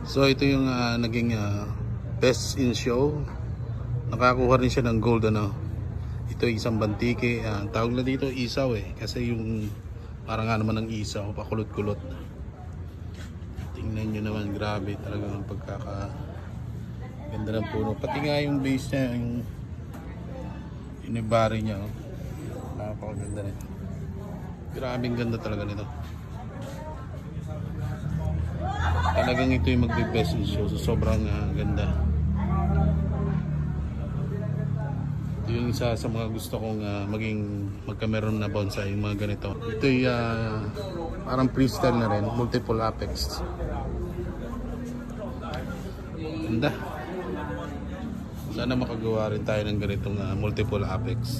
So ito yung naging best in show. Nakakuha rin siya ng gold ano. Ito isang bantike, tawag na dito isaw kasi yung parang nga naman ng isaw, pakulot-kulot. Tingnan nyo naman, grabe talaga ang pagkaka ganda ng puno. Pati nga yung base niya, yung inibari niya napakaganda rin. Grabing ganda talaga nito. Talagang ito yung magbe-best in show. So sobrang ganda. Ito yung isa sa mga gusto kong magkameron na bonsai, yung mga ganito. Ito yung parang freestyle na rin, multiple apex. Ganda. Sana makagawa rin tayo ng ganitong multiple apex.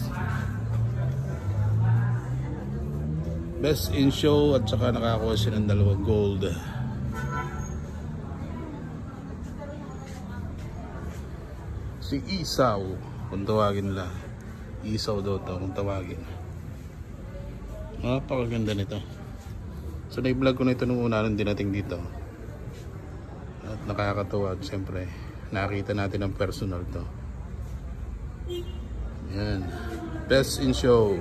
Best in show at saka nakakuha siya ng 2 gold. Si Isaw, kung tawagin nila. Isaw daw to kung tawagin. Napakaganda nito. So na-vlog ko na ito nung una nung dinating dito. At nakakatuwa. Siyempre, nakita natin ang personal to. Yan. Best in show.